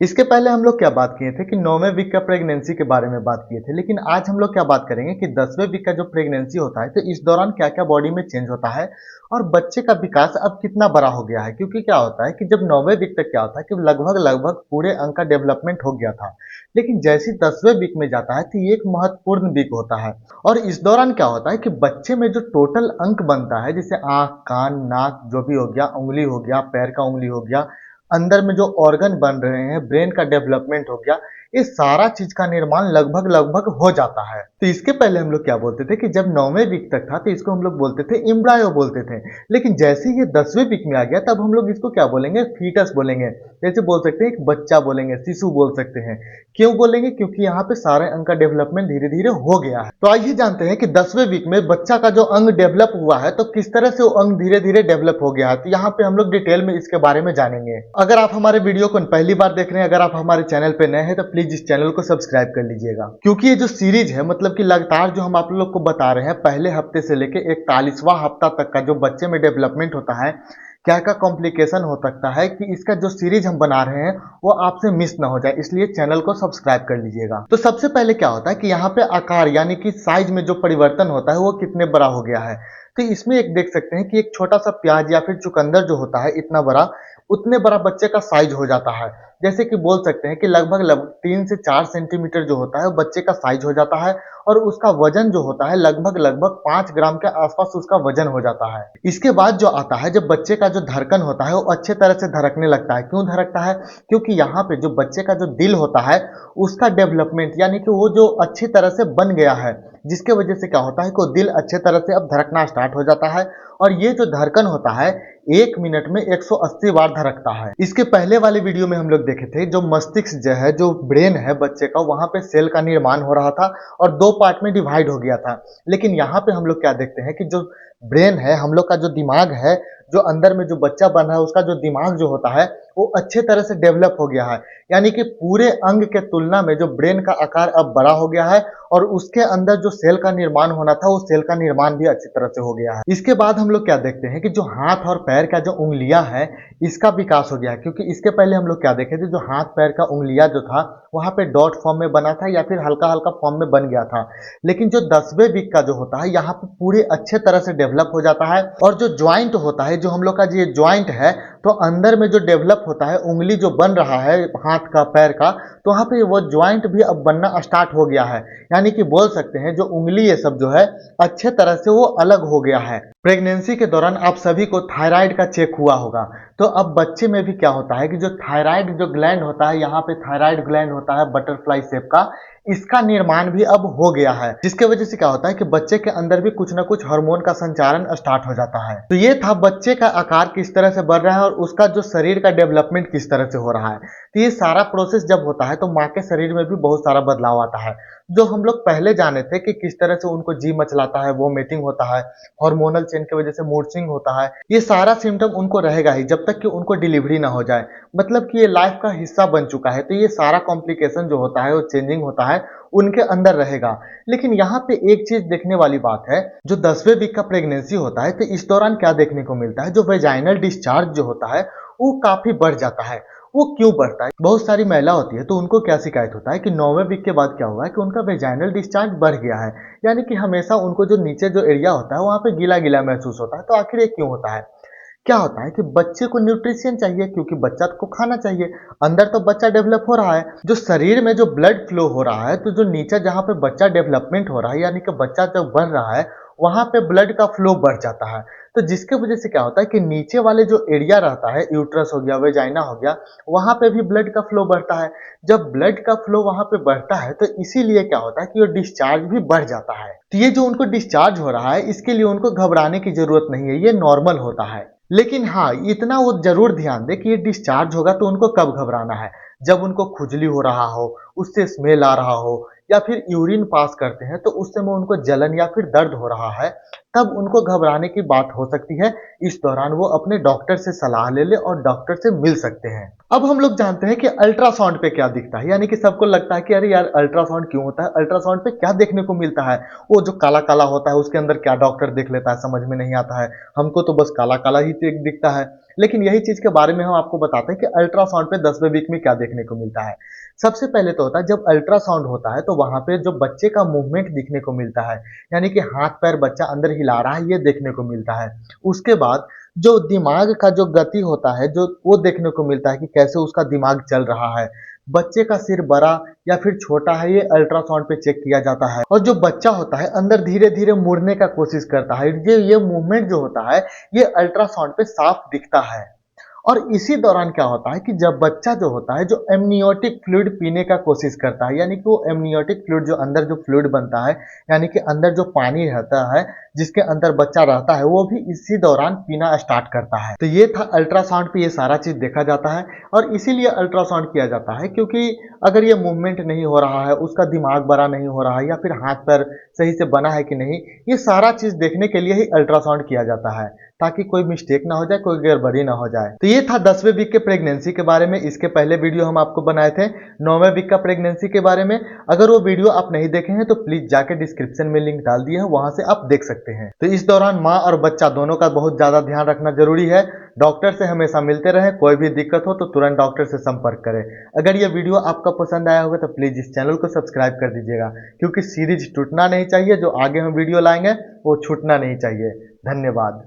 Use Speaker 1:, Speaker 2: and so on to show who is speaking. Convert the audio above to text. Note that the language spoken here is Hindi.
Speaker 1: इसके पहले हम लोग क्या बात किए थे कि 9वें वीक का प्रेगनेंसी के बारे में बात किए थे, लेकिन आज हम लोग क्या बात करेंगे कि 10वें वीक का जो प्रेगनेंसी होता है तो इस दौरान क्या क्या बॉडी में चेंज होता है और बच्चे का विकास अब कितना बड़ा हो गया है। क्योंकि क्या होता है कि जब 9वें वीक तक क्या होता है कि लगभग लगभग पूरे अंग का डेवलपमेंट हो गया था, लेकिन जैसे ही 10वें वीक में जाता है तो ये एक महत्वपूर्ण वीक होता है। और इस दौरान क्या होता है कि बच्चे में जो टोटल अंक बनता है, जैसे आंख, कान, नाक जो भी हो गया, उंगली हो गया, पैर का उंगली हो गया, अंदर में जो ऑर्गन बन रहे हैं, ब्रेन का डेवलपमेंट हो गया, ये सारा चीज का निर्माण लगभग लगभग हो जाता है। तो इसके पहले हम लोग क्या बोलते थे कि जब 9वें वीक तक था तो इसको हम लोग बोलते थे एम्ब्रायो बोलते थे, लेकिन जैसे ही ये 10वें वीक में आ गया तब हम लोग इसको क्या बोलेंगे, फीटस बोलेंगे। जैसे बोल सकते हैं एक बच्चा बोलेंगे, शिशु बोल सकते हैं। क्यों बोलेंगे? क्योंकि यहाँ पे सारे अंग का डेवलपमेंट धीरे धीरे हो गया है। तो आइए जानते हैं कि 10वें वीक में बच्चा का जो अंग डेवलप हुआ है तो किस तरह से वो अंग धीरे धीरे डेवलप हो गया है। तो यहाँ पे हम लोग डिटेल में इसके बारे में जानेंगे। अगर आप हमारे वीडियो को पहली बार देख रहे हैं, अगर आप हमारे चैनल पे नए हैं तो प्लीज इस चैनल को सब्सक्राइब कर लीजिएगा, क्योंकि ये जो सीरीज है मतलब कि लगातार जो हम आप लोग को बता रहे हैं पहले हफ्ते से लेके 41वां हफ्ता तक का जो बच्चे में डेवलपमेंट होता है, क्या क्या कॉम्प्लिकेशन हो सकता है, कि इसका जो सीरीज हम बना रहे हैं वो आपसे मिस ना हो जाए, इसलिए चैनल को सब्सक्राइब कर लीजिएगा। तो सबसे पहले क्या होता है कि यहाँ पे आकार यानी कि साइज में जो परिवर्तन होता है वो कितने बड़ा हो गया है। तो इसमें एक देख सकते हैं कि एक छोटा सा प्याज या फिर चुकंदर जो होता है इतना बड़ा, उतने बड़ा बच्चे का साइज हो जाता है। जैसे कि बोल सकते हैं कि लगभग लगभग 3 से 4 सेंटीमीटर जो होता है वो बच्चे का साइज हो जाता है, और उसका वजन जो होता है लगभग लगभग 5 ग्राम के आसपास उसका वजन हो जाता है। इसके बाद जो आता है, जब बच्चे का जो धड़कन होता है वो अच्छे तरह से धड़कने लगता है। क्यों धड़कता है? क्योंकि यहाँ पे जो बच्चे का जो दिल होता है उसका डेवलपमेंट यानी कि वो जो अच्छी तरह से बन गया है, जिसके वजह से क्या होता है कि वो दिल अच्छे तरह से अब धड़कना स्टार्ट हो जाता है। और ये जो धड़कन होता है 1 मिनट में 180 बार धड़कता है। इसके पहले वाले वीडियो में हम लोग देखे थे जो मस्तिष्क जो है, जो ब्रेन है बच्चे का, वहां पे सेल का निर्माण हो रहा था और 2 पार्ट में डिवाइड हो गया था। लेकिन यहाँ पे हम लोग क्या देखते हैं कि जो ब्रेन है, हम लोग का जो दिमाग है, जो अंदर में जो बच्चा बना है उसका जो दिमाग जो होता है वो अच्छे तरह से डेवलप हो गया है। यानी कि पूरे अंग के तुलना में जो ब्रेन का आकार अब बड़ा हो गया है, और उसके अंदर जो सेल का निर्माण होना था वो सेल का निर्माण भी अच्छी तरह से हो गया है। इसके बाद हम लोग क्या देखते हैं कि जो हाथ और पैर का जो उंगलियां है इसका विकास हो गया है। क्योंकि इसके पहले हम लोग क्या देखे थे, जो हाथ पैर का उंगलियां जो था वहां पे डॉट फॉर्म में बना था या फिर हल्का हल्का फॉर्म में बन गया था। लेकिन जो 10वें वीक का जो होता है यहाँ पे पूरे अच्छे तरह से डेवलप हो जाता है। और जो ज्वाइंट होता है, जो हम लोग का ये ज्वाइंट है, तो अंदर में जो डेवलप होता है, उंगली जो बन रहा है हाथ का पैर का, तो वहाँ पे वो ज्वाइंट भी अब बनना स्टार्ट हो गया है। यानी कि बोल सकते हैं जो उंगली ये सब जो है अच्छे तरह से वो अलग हो गया है। प्रेगनेंसी के दौरान आप सभी को थायराइड का चेक हुआ होगा। तो अब बच्चे में भी क्या होता है कि जो थायराइड जो ग्लैंड होता है, यहाँ पे थायराइड ग्लैंड होता है बटरफ्लाई शेप का, इसका निर्माण भी अब हो गया है। जिसके वजह से क्या होता है कि बच्चे के अंदर भी कुछ ना कुछ हार्मोन का संचारण स्टार्ट हो जाता है। तो ये था बच्चे का आकार किस तरह से बढ़ रहा है और उसका जो शरीर का डेवलपमेंट किस तरह से हो रहा है। तो ये सारा प्रोसेस जब होता है तो माँ के शरीर में भी बहुत सारा बदलाव आता है। जो हम लोग पहले जाने थे कि किस तरह से उनको जी मचलाता है, वोमिटिंग होता है, हार्मोनल चेंज की वजह से मूड स्विंग होता है, ये सारा सिम्टम उनको रहेगा ही जब तक कि उनको डिलीवरी ना हो जाए। मतलब कि ये लाइफ का हिस्सा बन चुका है। तो ये सारा कॉम्प्लिकेशन जो होता है वो चेंजिंग होता है उनके अंदर रहेगा। लेकिन यहाँ पे एक चीज देखने वाली बात है, जो 10वें वीक का प्रेगनेंसी होता है तो इस दौरान क्या देखने को मिलता है, जो वेजाइनल डिस्चार्ज जो होता है वो काफी बढ़ जाता है। वो क्यों बढ़ता है? बहुत सारी महिला होती है तो उनको क्या शिकायत होता है कि 9वें वीक के बाद क्या हुआ है कि उनका वेजाइनल डिस्चार्ज बढ़ गया है। यानी कि हमेशा उनको जो नीचे जो एरिया होता है वहां पे गीला गीला महसूस होता है। तो आखिर ये क्यों होता है? क्या होता है कि बच्चे को न्यूट्रिशन चाहिए, क्योंकि बच्चा को खाना चाहिए। अंदर तो बच्चा डेवलप हो रहा है, जो शरीर में जो ब्लड फ्लो हो रहा है, तो जो नीचे जहां पे बच्चा डेवलपमेंट हो रहा है यानी कि बच्चा जब बन रहा है वहां पे ब्लड का फ्लो बढ़ जाता है। तो जिसके वजह से क्या होता है कि नीचे वाले जो एरिया रहता है, यूट्रस हो गया, वेजाइना हो गया, वहां पे भी ब्लड का फ्लो बढ़ता है। जब ब्लड का फ्लो वहां पे बढ़ता है तो इसीलिए क्या होता है कि वो डिस्चार्ज भी बढ़ जाता है। तो ये जो उनको डिस्चार्ज हो रहा है इसके लिए उनको घबराने की जरूरत नहीं है, ये नॉर्मल होता है। लेकिन हाँ, इतना वो जरूर ध्यान दे कि ये डिस्चार्ज होगा तो उनको कब घबराना है, जब उनको खुजली हो रहा हो, उससे स्मेल आ रहा हो, या फिर यूरिन पास करते हैं तो उस समय उनको जलन या फिर दर्द हो रहा है, तब उनको घबराने की बात हो सकती है। इस दौरान वो अपने डॉक्टर से सलाह ले ले और डॉक्टर से मिल सकते हैं। अब हम लोग जानते हैं कि अल्ट्रासाउंड पे क्या दिखता है। यानी कि सबको लगता है कि अरे यार अल्ट्रासाउंड क्यों होता है, अल्ट्रासाउंड पे क्या देखने को मिलता है, वो जो काला काला होता है उसके अंदर क्या डॉक्टर देख लेता है, समझ में नहीं आता है। हमको तो बस काला काला ही दिखता है। लेकिन यही चीज के बारे में हम आपको बताते हैं कि अल्ट्रासाउंड पे 10वें वीक में क्या देखने को मिलता है। सबसे पहले तो होता है जब अल्ट्रासाउंड होता है तो वहां पे जो बच्चे का मूवमेंट दिखने को मिलता है, यानी कि हाथ पैर बच्चा अंदर हिला रहा है, ये देखने को मिलता है। उसके बाद जो दिमाग का जो गति होता है, जो वो देखने को मिलता है कि कैसे उसका दिमाग चल रहा है। बच्चे का सिर बड़ा या फिर छोटा है, ये अल्ट्रासाउंड पे चेक किया जाता है। और जो बच्चा होता है अंदर धीरे धीरे मुड़ने का कोशिश करता है, ये मूवमेंट जो होता है ये अल्ट्रासाउंड पे साफ दिखता है। और इसी दौरान क्या होता है कि जब बच्चा जो होता है जो एमनियोटिक फ्लूइड पीने का कोशिश करता है, यानी कि वो एमनियोटिक फ्लूइड जो अंदर जो फ्लूइड बनता है, यानी कि अंदर जो पानी रहता है जिसके अंदर बच्चा रहता है, वो भी इसी दौरान पीना स्टार्ट करता है। तो ये था अल्ट्रासाउंड पे ये सारा चीज देखा जाता है। और इसीलिए अल्ट्रासाउंड किया जाता है क्योंकि अगर ये मूवमेंट नहीं हो रहा है, उसका दिमाग बड़ा नहीं हो रहा है, या फिर हाथ पैर सही से बना है कि नहीं, ये सारा चीज देखने के लिए ही अल्ट्रासाउंड किया जाता है, ताकि कोई मिस्टेक ना हो जाए, कोई गड़बड़ी ना हो जाए। तो ये था 10वें वीक के प्रेगनेंसी के बारे में। इसके पहले वीडियो हम आपको बनाए थे 9वें वीक का प्रेगनेंसी के बारे में। अगर वो वीडियो आप नहीं देखे हैं तो प्लीज जाके डिस्क्रिप्शन में लिंक डाल दिए हैं, वहां से आप देख सकते हैं। तो इस दौरान माँ और बच्चा दोनों का बहुत ज्यादा ध्यान रखना जरूरी है। डॉक्टर से हमेशा मिलते रहें, कोई भी दिक्कत हो तो तुरंत डॉक्टर से संपर्क करें। अगर ये वीडियो आपका पसंद आया होगा तो प्लीज इस चैनल को सब्सक्राइब कर दीजिएगा, क्योंकि सीरीज टूटना नहीं चाहिए। जो आगे हम वीडियो लाएंगे वो छूटना नहीं चाहिए। धन्यवाद।